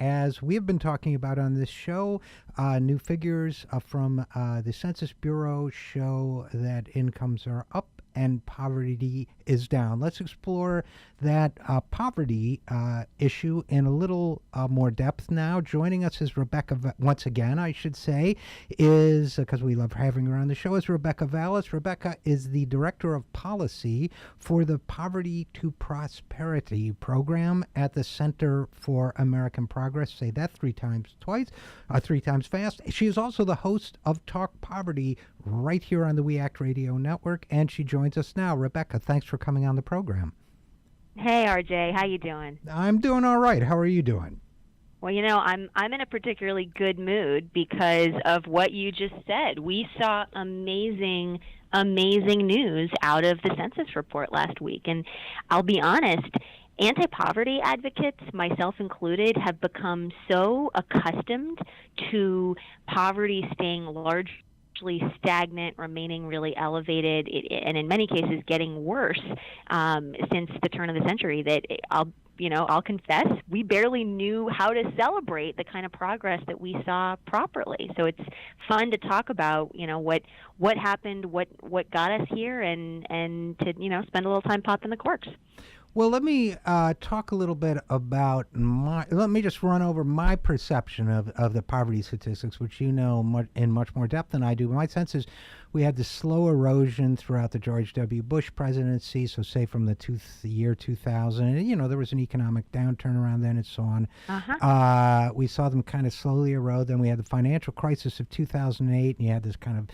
as we have been talking about on this show, new figures from the Census Bureau show that incomes are up and poverty is down. Let's explore that poverty issue in a little more depth now. Joining us is Rebecca, once again, I should say, is, because we love having her on the show, is Rebecca Vallas. Rebecca is the Director of Policy for the Poverty to Prosperity program at the Center for American Progress. Say that three times fast. She is also the host of Talk Poverty right here on the We Act Radio Network, and she joins us now. Rebecca, thanks for coming on the program. Hey, RJ, how you doing? I'm doing all right. How are you doing? Well, I'm in a particularly good mood because of what you just said. We saw amazing news out of the census report last week, and I'll be honest, anti-poverty advocates, myself included, have become so accustomed to poverty staying largely stagnant, remaining really elevated, and in many cases getting worse since the turn of the century that I'll confess, we barely knew how to celebrate the kind of progress that we saw properly. So it's fun to talk about, what happened, what got us here, and to, spend a little time popping the corks. Well, let me talk a little bit about let me just run over my perception of the poverty statistics, which you know in much more depth than I do. My sense is we had this slow erosion throughout the George W. Bush presidency, so say from the year 2000, and, there was an economic downturn around then and so on. We saw them kind of slowly erode. Then we had the financial crisis of 2008, and you had this kind of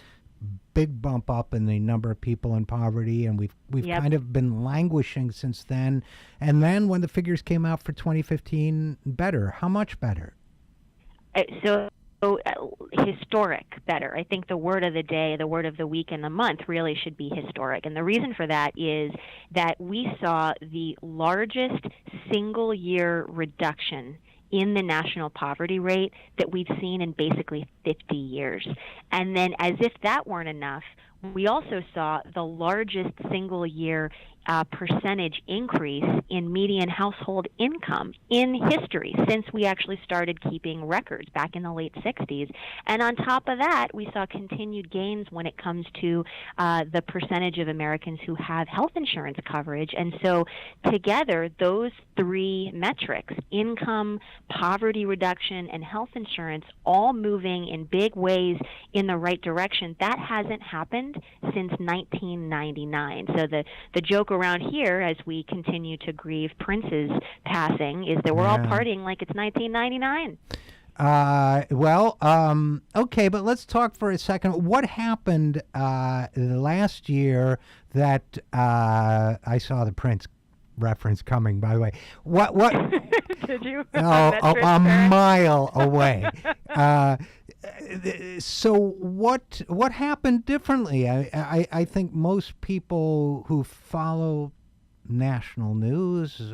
big bump up in the number of people in poverty, and we've kind of been languishing since then. And then when the figures came out for 2015, better. How much better? Historic better. I think the word of the day, the word of the week, and the month really should be historic. And the reason for that is that we saw the largest single year reduction in the national poverty rate that we've seen in basically 50 years. And then, as if that weren't enough, we also saw the largest single year percentage increase in median household income in history since we actually started keeping records back in the late 60s. And on top of that, we saw continued gains when it comes to the percentage of Americans who have health insurance coverage. And so together, those three metrics, income, poverty reduction, and health insurance, all moving in big ways in the right direction, that hasn't happened since 1999. So the joke around here, as we continue to grieve Prince's passing, is that we're all partying like it's 1999. Okay, but let's talk for a second. What happened last year that I saw the Prince reference coming, by the way. What? Did you? A mile away. So what happened differently? I think most people who follow national news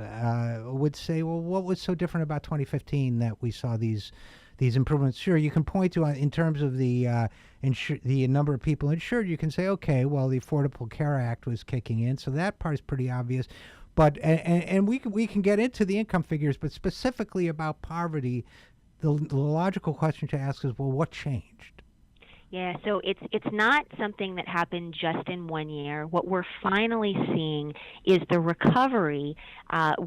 would say, well, what was so different about 2015 that we saw these improvements? Sure, you can point to in terms of the number of people insured. You can say, okay, well, the Affordable Care Act was kicking in, so that part is pretty obvious. But and we can get into the income figures, but specifically about poverty, the logical question to ask is, well, what changed? Yeah, so it's not something that happened just in 1 year. What we're finally seeing is the recovery,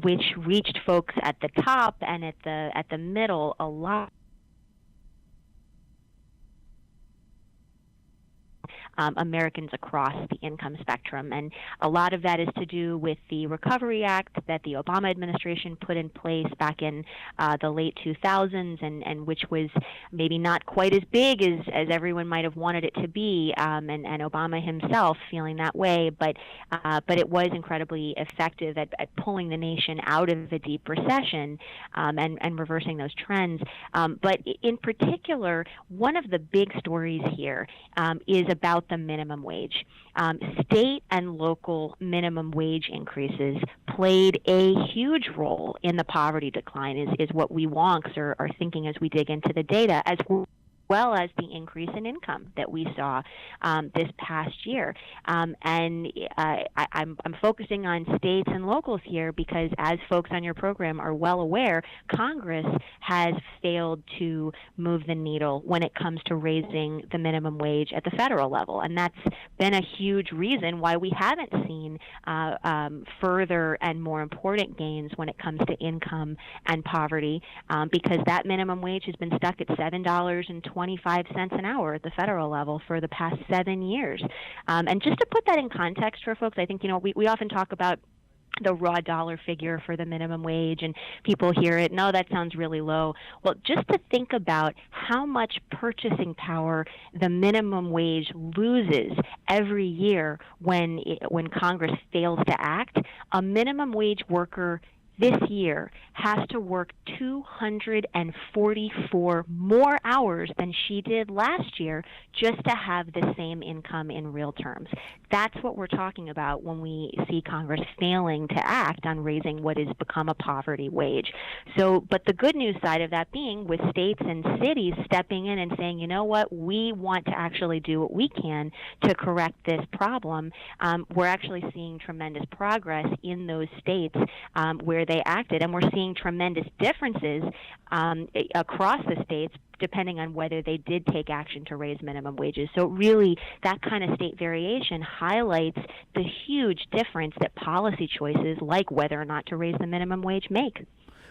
which reached folks at the top and at the middle a lot. Americans across the income spectrum. And a lot of that is to do with the Recovery Act that the Obama administration put in place back in the late 2000s, and which was maybe not quite as big as everyone might have wanted it to be, and Obama himself feeling that way, but it was incredibly effective at pulling the nation out of the deep recession and reversing those trends. But in particular, one of the big stories here is about the minimum wage. State and local minimum wage increases played a huge role in the poverty decline, is what we wonks are thinking as we dig into the data. As well as the increase in income that we saw this past year. I'm focusing on states and locals here because, as folks on your program are well aware, Congress has failed to move the needle when it comes to raising the minimum wage at the federal level. And that's been a huge reason why we haven't seen further and more important gains when it comes to income and poverty, because that minimum wage has been stuck at $7.25 an hour at the federal level for the past 7 years. And just to put that in context for folks, I think, we often talk about the raw dollar figure for the minimum wage, and people hear it, no, that sounds really low. Well, just to think about how much purchasing power the minimum wage loses every year when Congress fails to act, a minimum wage worker this year has to work 244 more hours than she did last year just to have the same income in real terms. That's what we're talking about when we see Congress failing to act on raising what has become a poverty wage. But the good news side of that being, with states and cities stepping in and saying, you know what, we want to actually do what we can to correct this problem, we're actually seeing tremendous progress in those states where they acted, and we're seeing tremendous differences across the states depending on whether they did take action to raise minimum wages. So really, that kind of state variation highlights the huge difference that policy choices, like whether or not to raise the minimum wage, make.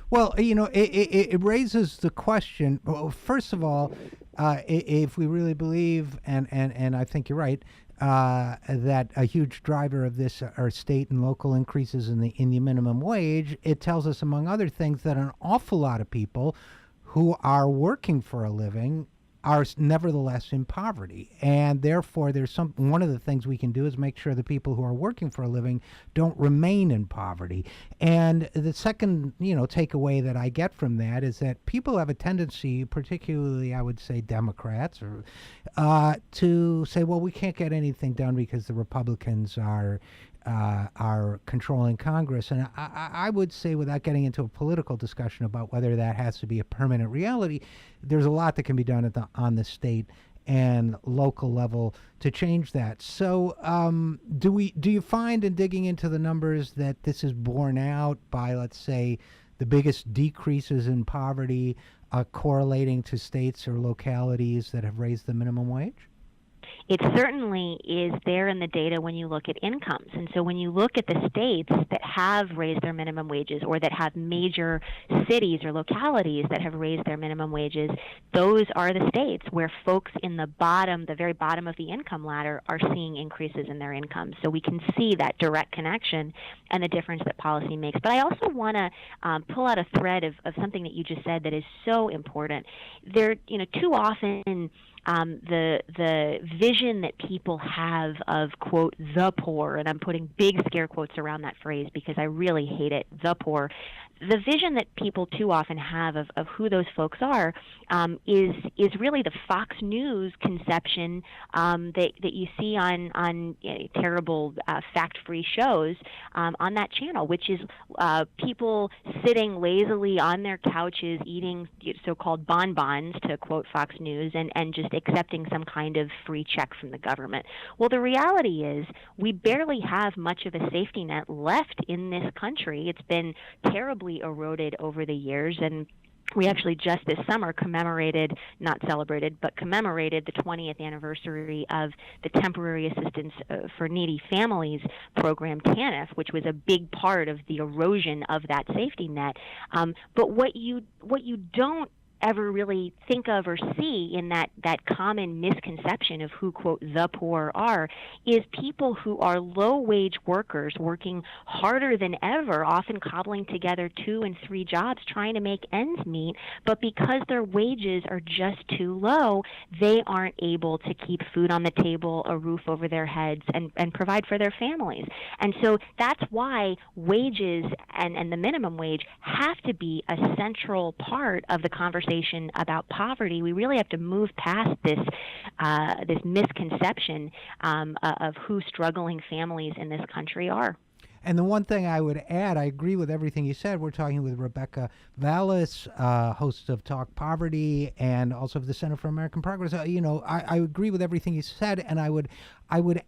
Well, it raises the question, well, first of all, if we really believe, and I think you're right, that a huge driver of this are state and local increases in the minimum wage, it tells us, among other things, that an awful lot of people who are working for a living are nevertheless in poverty, and therefore one of the things we can do is make sure the people who are working for a living don't remain in poverty. And the second takeaway that I get from that is that people have a tendency, particularly I would say Democrats, to say, well, we can't get anything done because the Republicans are controlling Congress. And I would say, without getting into a political discussion about whether that has to be a permanent reality, there's a lot that can be done on the state and local level to change that. So do you find, in digging into the numbers, that this is borne out by, let's say, the biggest decreases in poverty correlating to states or localities that have raised the minimum wage? It certainly is there in the data when you look at incomes. And so when you look at the states that have raised their minimum wages, or that have major cities or localities that have raised their minimum wages, those are the states where folks in the very bottom of the income ladder are seeing increases in their incomes. So we can see that direct connection and the difference that policy makes. But I also want to pull out a thread of something that you just said that is so important. Too often, the vision that people have of, quote, the poor, and I'm putting big scare quotes around that phrase because I really hate it, the poor. The vision that people too often have of who those folks are is really the Fox News conception that you see on terrible fact-free shows on that channel, which is people sitting lazily on their couches eating so-called bonbons, to quote Fox News, and just accepting some kind of free check from the government. Well, the reality is we barely have much of a safety net left in this country. It's been terribly eroded over the years, and we actually just this summer commemorated the 20th anniversary of the Temporary Assistance for Needy Families program, TANF, which was a big part of the erosion of that safety net. But what you don't ever really think of or see in that common misconception of who, quote, the poor are, is people who are low-wage workers working harder than ever, often cobbling together 2 and 3 jobs trying to make ends meet, but because their wages are just too low, they aren't able to keep food on the table, a roof over their heads, and provide for their families. And so that's why wages and the minimum wage have to be a central part of the conversation about poverty. We really have to move past this misconception of who struggling families in this country are. And the one thing I would add, I agree with everything you said. We're talking with Rebecca Vallas, host of Talk Poverty and also of the Center for American Progress. I agree with everything you said, and I would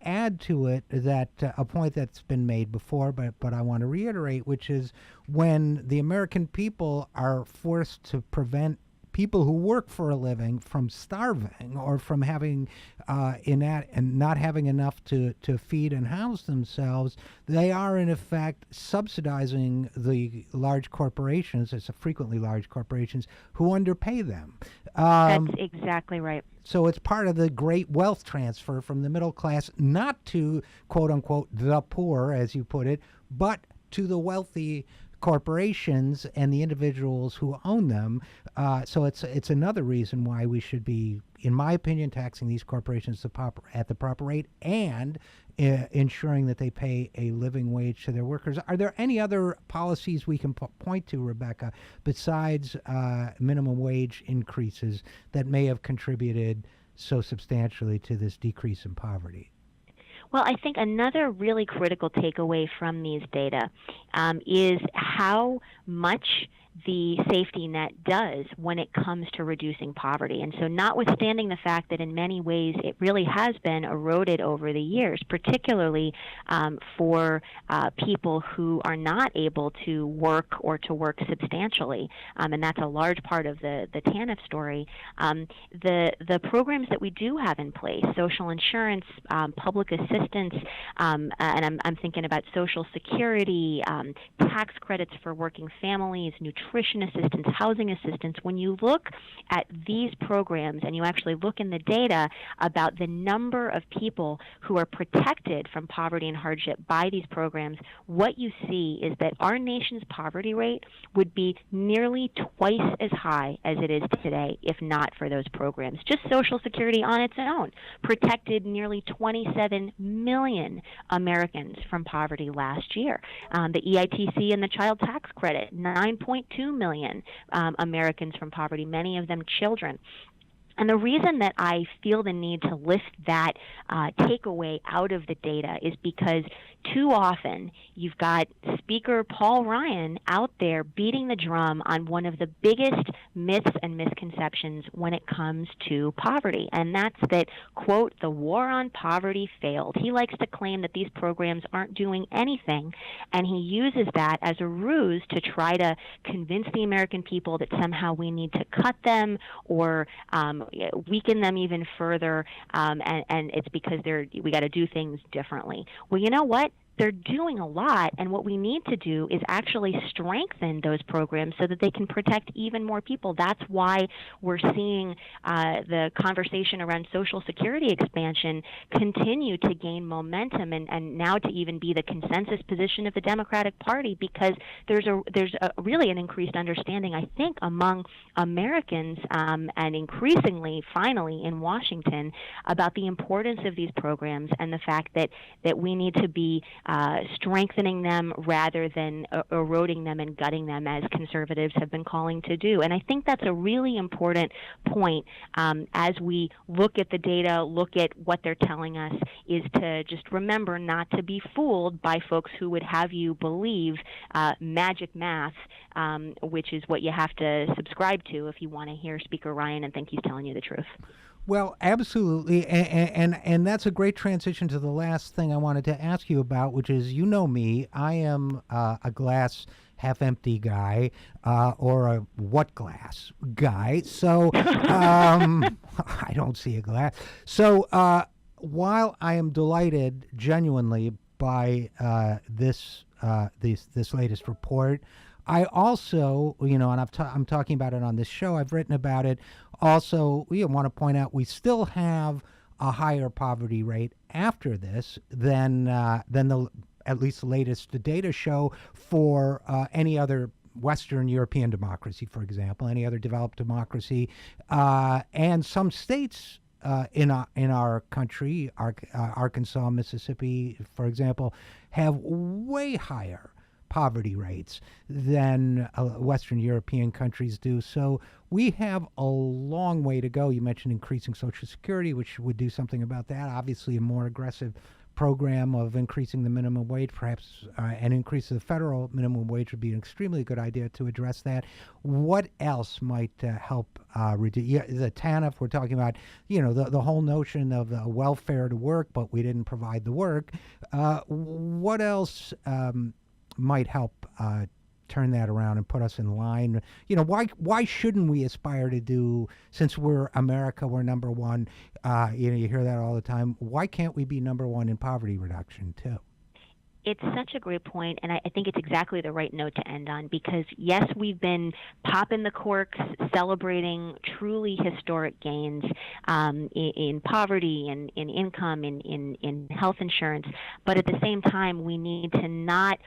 add to it that a point that's been made before, but I want to reiterate, which is when the American people are forced to prevent people who work for a living from starving or from having and not having enough to feed and house themselves, they are in effect subsidizing the large corporations, it's frequently large corporations, who underpay them. That's exactly right. So it's part of the great wealth transfer from the middle class, not to, quote unquote, the poor, as you put it, but to the wealthy corporations and the individuals who own them. So it's another reason why we should be, in my opinion, taxing these corporations at the proper rate and ensuring that they pay a living wage to their workers. Are there any other policies we can point to, Rebecca, besides minimum wage increases that may have contributed so substantially to this decrease in poverty? Well, I think another really critical takeaway from these data is how much the safety net does when it comes to reducing poverty. And so notwithstanding the fact that in many ways it really has been eroded over the years, particularly for people who are not able to work or to work substantially, and that's a large part of the TANF story, the programs that we do have in place, social insurance, public assistance, and I'm thinking about Social Security, tax credits for working families, nutrition assistance, housing assistance. When you look at these programs and you actually look in the data about the number of people who are protected from poverty and hardship by these programs, what you see is that our nation's poverty rate would be nearly twice as high as it is today if not for those programs. Just Social Security on its own protected nearly 27 million Americans from poverty last year. The EITC and the child tax credit, 9.2 million Americans from poverty, many of them children. And the reason that I feel the need to lift that takeaway out of the data is because too often you've got Speaker Paul Ryan out there beating the drum on one of the biggest myths and misconceptions when it comes to poverty, and that's that, quote, the war on poverty failed. He likes to claim that these programs aren't doing anything, and he uses that as a ruse to try to convince the American people that somehow we need to cut them or weaken them even further, and it's because we got to do things differently. Well, you know what? They're doing a lot, and what we need to do is actually strengthen those programs so that they can protect even more people. That's why we're seeing the conversation around Social Security expansion continue to gain momentum and now to even be the consensus position of the Democratic Party, because there's really an increased understanding, I think, among Americans and increasingly, finally, in Washington about the importance of these programs and the fact that we need to be strengthening them rather than eroding them and gutting them, as conservatives have been calling to do. And I think that's a really important point as we look at the data, look at what they're telling us, is to just remember not to be fooled by folks who would have you believe magic math, which is what you have to subscribe to if you want to hear Speaker Ryan and think he's telling you the truth. Well, absolutely, and that's a great transition to the last thing I wanted to ask you about, which is, you know me, I am a glass half empty guy or a what glass guy, so I don't see a glass. So while I am delighted genuinely by this latest report, I also, and I'm talking about it on this show, I've written about it. Also, we want to point out we still have a higher poverty rate after this than the at least the latest data show for any other Western European democracy, for example, any other developed democracy, and some states in our country, Arkansas, Mississippi, for example, have way higher poverty rates than Western European countries do. So we have a long way to go. You mentioned increasing Social Security, which would do something about that. Obviously, a more aggressive program of increasing the minimum wage, perhaps an increase of the federal minimum wage would be an extremely good idea to address that. What else might help reduce the TANF? We're talking about, the whole notion of welfare to work, but we didn't provide the work. What else might help turn that around and put us in line? Why shouldn't we aspire to do, since we're America, we're number one, you hear that all the time, why can't we be number one in poverty reduction too? It's such a great point, and I think it's exactly the right note to end on, because yes, we've been popping the corks, celebrating truly historic gains in poverty, in income, in health insurance, but at the same time, we need to not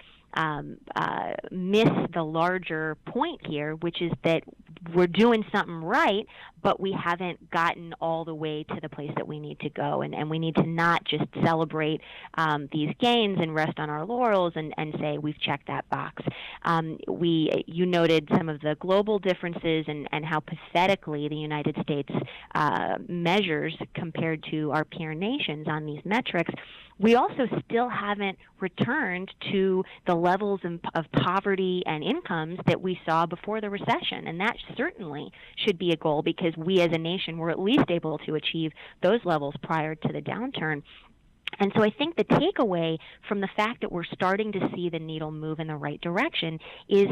miss the larger point here, which is that we're doing something right, but we haven't gotten all the way to the place that we need to go. And we need to not just celebrate these gains and rest on our laurels and say we've checked that box. You noted some of the global differences and how pathetically the United States measures compared to our peer nations on these metrics. We also still haven't returned to the levels of poverty and incomes that we saw before the recession, and that certainly should be a goal, because we as a nation were at least able to achieve those levels prior to the downturn. And so I think the takeaway from the fact that we're starting to see the needle move in the right direction is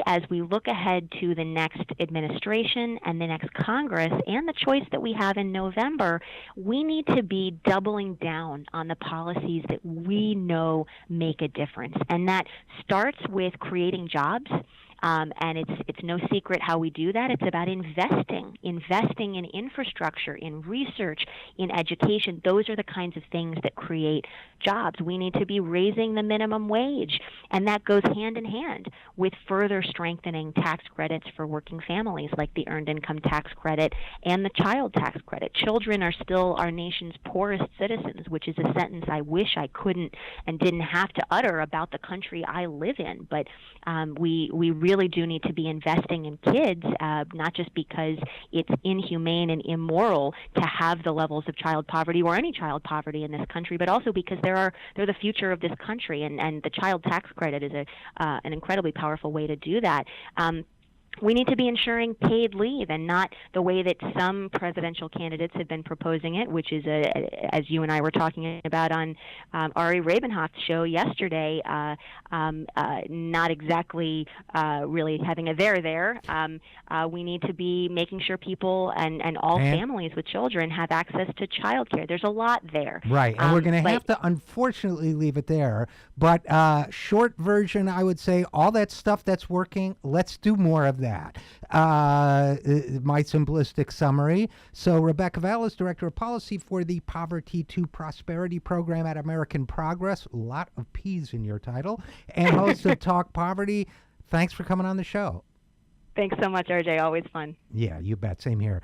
as we look ahead to the next administration and the next Congress and the choice that we have in November, we need to be doubling down on the policies that we know make a difference. And that starts with creating jobs. And it's no secret how we do that. It's about investing in infrastructure, in research, in education. Those are the kinds of things that create jobs. We need to be raising the minimum wage, and that goes hand in hand with further strengthening tax credits for working families, like the Earned Income Tax Credit and the Child Tax Credit. Children are still our nation's poorest citizens, which is a sentence I wish I couldn't and didn't have to utter about the country I live in. But we really do need to be investing in kids, not just because it's inhumane and immoral to have the levels of child poverty or any child poverty in this country, but also because they're the future of this country, and the child tax credit is an incredibly powerful way to do that. We need to be ensuring paid leave, and not the way that some presidential candidates have been proposing it, which is, as you and I were talking about on Ari Rabenhoff's show yesterday, not exactly really having a there. We need to be making sure people and all families with children have access to child care. There's a lot there. Right, and we're going to have to, unfortunately, leave it there. But short version, I would say, all that stuff that's working, let's do more of that. My simplistic summary. So Rebecca Vallas, Director of Policy for the Poverty to Prosperity Program at American Progress, a lot of P's in your title, and host of Talk Poverty. Thanks for coming on the show. Thanks so much, RJ. Always fun. Yeah, you bet. Same here.